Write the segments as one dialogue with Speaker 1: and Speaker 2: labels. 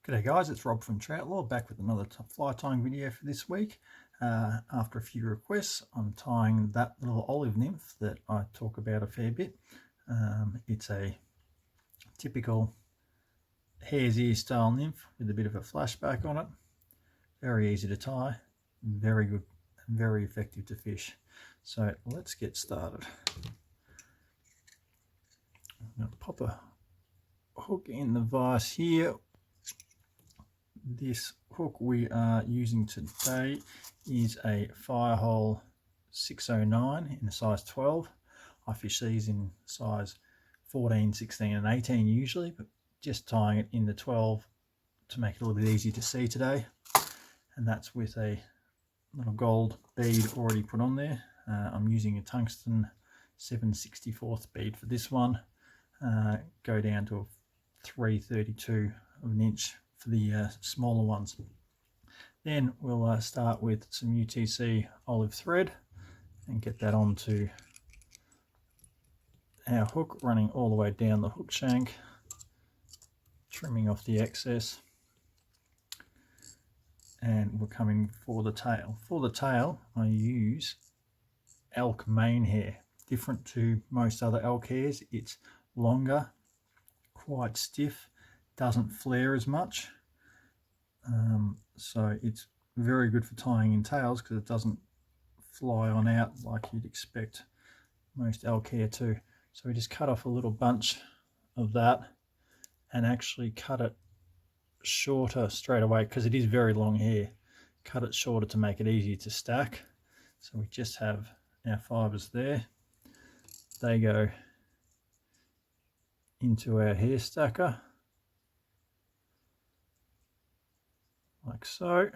Speaker 1: G'day guys, it's Rob from Troutlore, back with another fly tying video for this week. After a few requests, I'm tying that little olive nymph that I talk about a fair bit. It's a typical hare's ear style nymph with a bit of a flashback on it. Very easy to tie, very good, and very effective to fish. So let's get started. I'm going to pop a hook in the vise here. This hook we are using today is a Firehole 609 in a size 12. I fish these in size 14, 16 and 18 usually, but just tying it in the 12 to make it a little bit easier to see today. And that's with a little gold bead already put on there. I'm using a Tungsten 7/64 bead for this one. Go down to a 3/32 of an inch for the smaller ones. Then we'll start with some UTC olive thread and get that onto our hook, running all the way down the hook shank, trimming off the excess, and we're coming for the tail. For the tail I use Elk Mane Hair. Different to most other elk hairs, it's longer, quite stiff, doesn't flare as much, so it's very good for tying in tails because it doesn't fly on out like you'd expect most elk hair to. So we just cut off a little bunch of that and actually cut it shorter straight away because it is very long hair. Cut it shorter to make it easier to stack. So we just have our fibres there. They go into our hair stacker like so.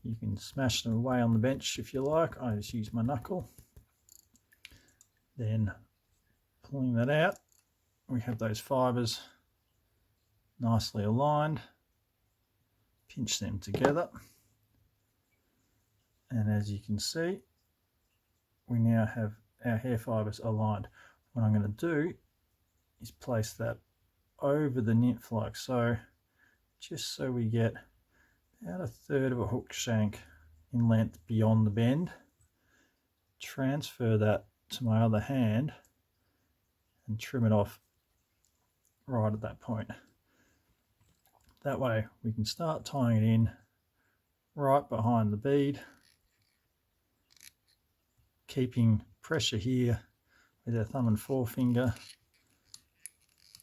Speaker 1: You can smash them away on the bench if you like. I just use my knuckle. Then pulling that out, we have those fibres nicely aligned. Pinch them together, and as you can see, we now have our hair fibres aligned. What I'm going to do is place that over the nymph like so, just so we get about 1/3 of a hook shank in length beyond the bend. Transfer that to my other hand and trim it off right at that point. That way we can start tying it in right behind the bead, keeping pressure here with our thumb and forefinger,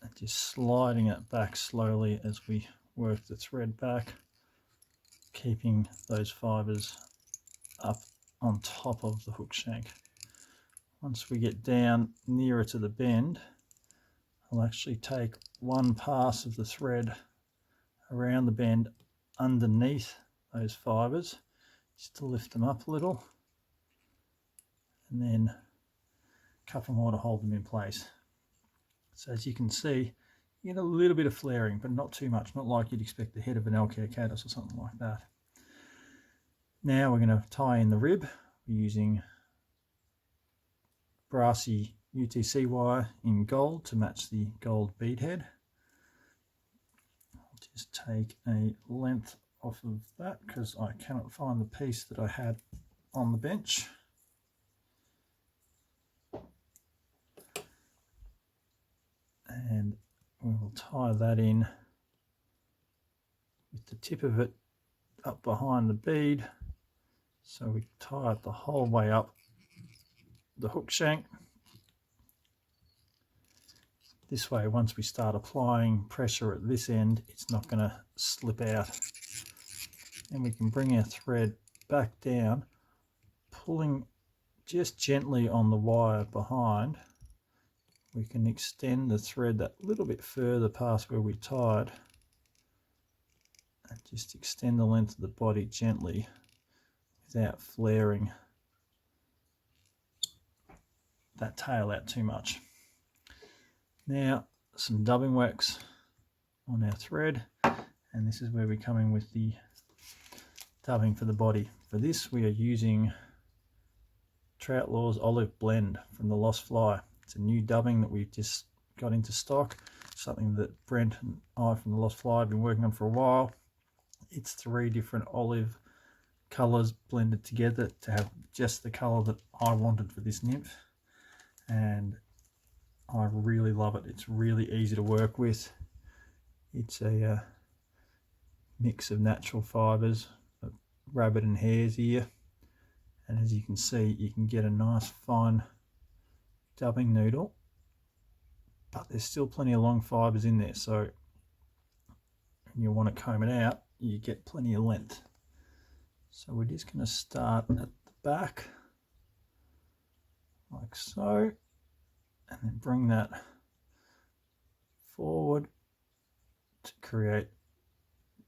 Speaker 1: and just sliding it back slowly as we work the thread back, keeping those fibres up on top of the hook shank. Once we get down nearer to the bend, I'll actually take one pass of the thread around the bend underneath those fibres just to lift them up a little, and then a couple more to hold them in place. So as you can see, you get a little bit of flaring, but not too much, not like you'd expect the head of an elk hair caddis or something like that. Now we're going to tie in the rib. We're using Brassie UTC wire in gold to match the gold bead head. I'll just take a length off of that because I cannot find the piece that I had on the bench. And we will tie that in with the tip of it up behind the bead, so we tie it the whole way up the hook shank. This way, once we start applying pressure at this end, it's not going to slip out. And we can bring our thread back down, pulling just gently on the wire behind. We can extend the thread that little bit further past where we tied, and just extend the length of the body gently without flaring that tail out too much. Now some dubbing wax on our thread, and this is where we're coming with the dubbing for the body. For this we are using Troutlore's Olive Blend from the Lost Fly. It's a new dubbing that we've just got into stock. something that Brent and I from the Lost Fly have been working on for a while. It's 3 different olive colours blended together to have just the colour that I wanted for this nymph, and I really love it. It's really easy to work with. It's a mix of natural fibres, rabbit and hare's ear, and as you can see, you can get a nice fine dubbing noodle, but there's still plenty of long fibres in there, so when you want to comb it out, you get plenty of length. So we're just going to start at the back like so, and then bring that forward to create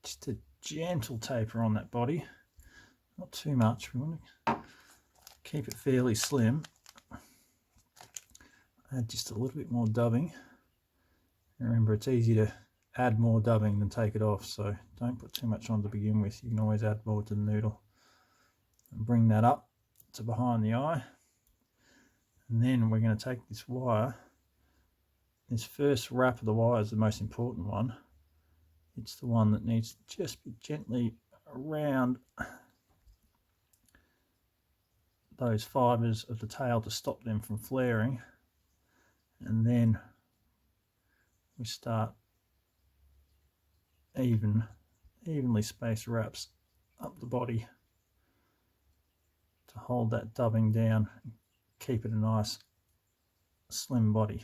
Speaker 1: just a gentle taper on that body, not too much. We want to keep it fairly slim. Add just a little bit more dubbing. And remember, it's easy to add more dubbing than take it off, so don't put too much on to begin with. You can always add more to the noodle. And bring that up to behind the eye. And then we're going to take this wire. This first wrap of the wire is the most important one. It's the one that needs to just be gently around those fibres of the tail to stop them from flaring. And then we start evenly spaced wraps up the body to hold that dubbing down and keep it a nice slim body.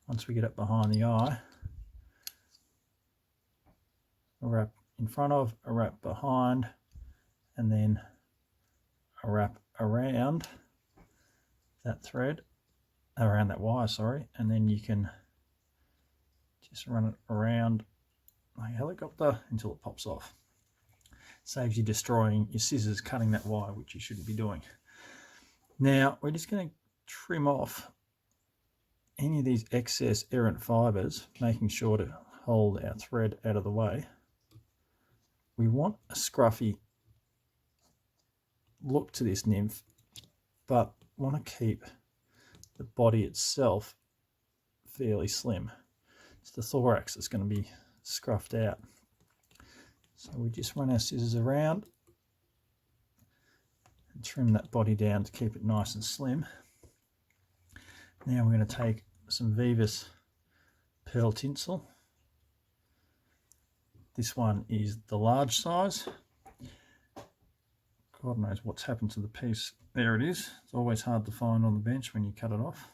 Speaker 1: Once we get it behind the eye, a wrap in front of, a wrap behind, and then a wrap around that thread, around that wire, sorry, and then you can just run it around like a helicopter until it pops off. Saves you destroying your scissors cutting that wire, which you shouldn't be doing. Now we're just going to trim off any of these excess errant fibres, making sure to hold our thread out of the way. We want a scruffy look to this nymph, but want to keep the body itself fairly slim. It's the thorax that's going to be scruffed out. So we just run our scissors around and trim that body down to keep it nice and slim. Now we're going to take some Veevus pearl tinsel. This one is the large size. God knows what's happened to the piece. There it is. It's always hard to find on the bench when you cut it off.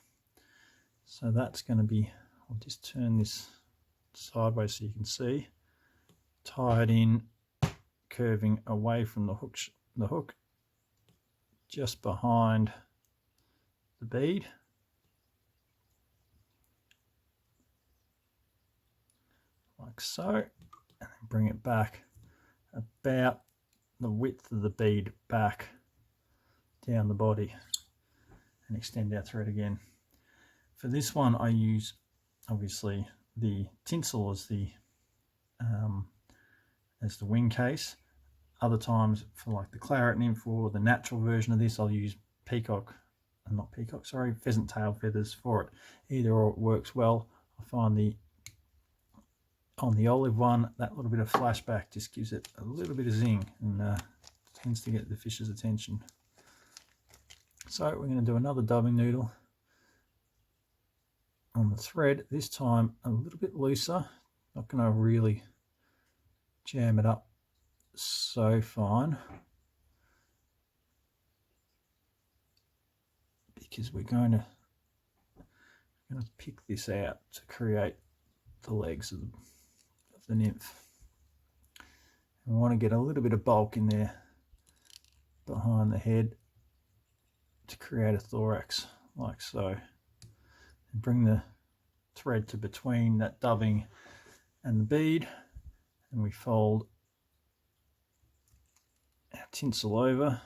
Speaker 1: So that's going to be, I'll just turn this sideways so you can see. Tie it in, curving away from the hook, just behind the bead. Like so, and then bring it back about the width of the bead back down the body and extend our thread again. For this one I use obviously the tinsel as the wing case. Other times for like the claret nymph or the natural version of this, I'll use pheasant tail feathers for it. Either or it works well. I find on the olive one, that little bit of flashback just gives it a little bit of zing and tends to get the fish's attention. So we're going to do another dubbing noodle on the thread, this time a little bit looser. Not going to really jam it up so fine, because we're going to pick this out to create the legs of the nymph. We want to get a little bit of bulk in there behind the head to create a thorax like so, and bring the thread to between that dubbing and the bead, and we fold our tinsel over,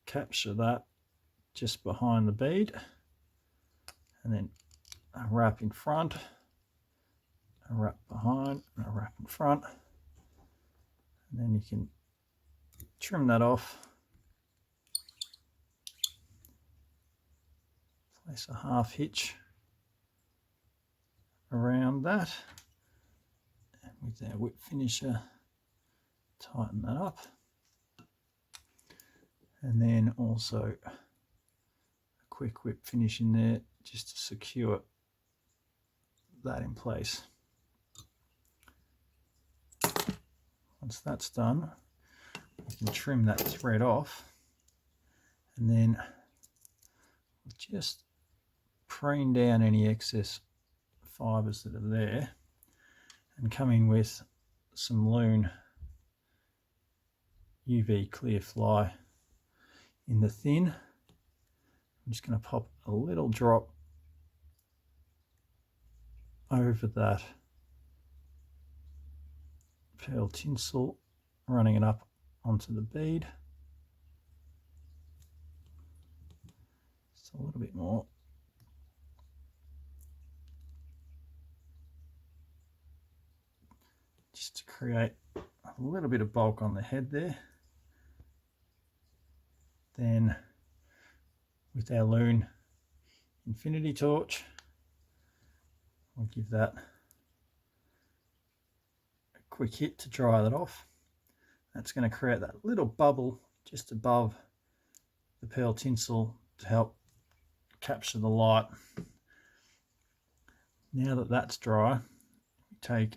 Speaker 1: capture that just behind the bead, and then a wrap in front, a wrap behind, and a wrap in front, and then you can trim that off, place a half hitch around that, and with our whip finisher tighten that up, and then also a quick whip finish in there just to secure that in place. Once that's done, we can trim that thread off, and then just preen down any excess fibres that are there, and come in with some Loon UV clear fly in the thin. I'm just going to pop a little drop over that pearl tinsel, running it up onto the bead. Just a little bit more. Just to create a little bit of bulk on the head there. Then with our Loon Infiniti torch, we'll give that a quick hit to dry that off. That's going to create that little bubble just above the pearl tinsel to help capture the light. Now that that's dry, we take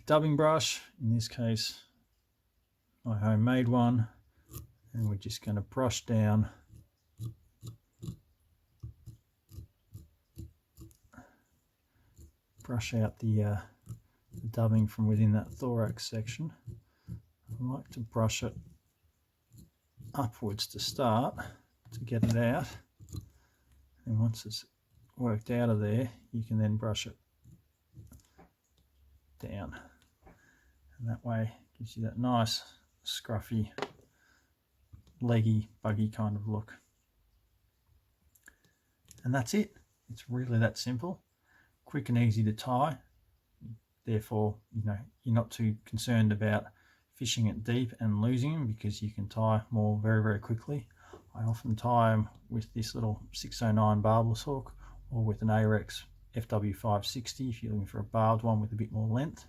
Speaker 1: a dubbing brush, in this case my homemade one, and we're just going to brush down out the dubbing from within that thorax section. I like to brush it upwards to start to get it out, and once it's worked out of there, you can then brush it down, and that way it gives you that nice scruffy, leggy, buggy kind of look. And that's it. It's really that simple, quick and easy to tie. Therefore, you know, you're not too concerned about fishing it deep and losing them, because you can tie more very, very quickly. I often tie them with this little 609 barbless hook, or with an Arex FW560 if you're looking for a barbed one with a bit more length.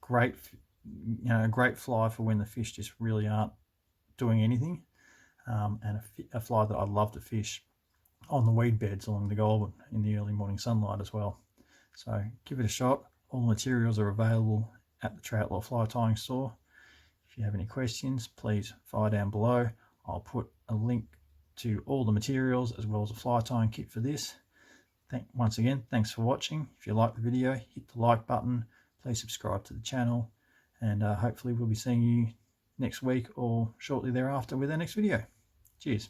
Speaker 1: Great, you know, a great fly for when the fish just really aren't doing anything, and a fly that I love to fish on the weed beds along the Goulburn in the early morning sunlight as well. So give it a shot. All the materials are available at the Troutlore fly tying store. If you have any questions, please fire down below. I'll put a link to all the materials as well as a fly tying kit for this. Once again, thanks for watching. If you like the video, hit the like button. Please subscribe to the channel, and hopefully we'll be seeing you next week or shortly thereafter with our next video. Cheers.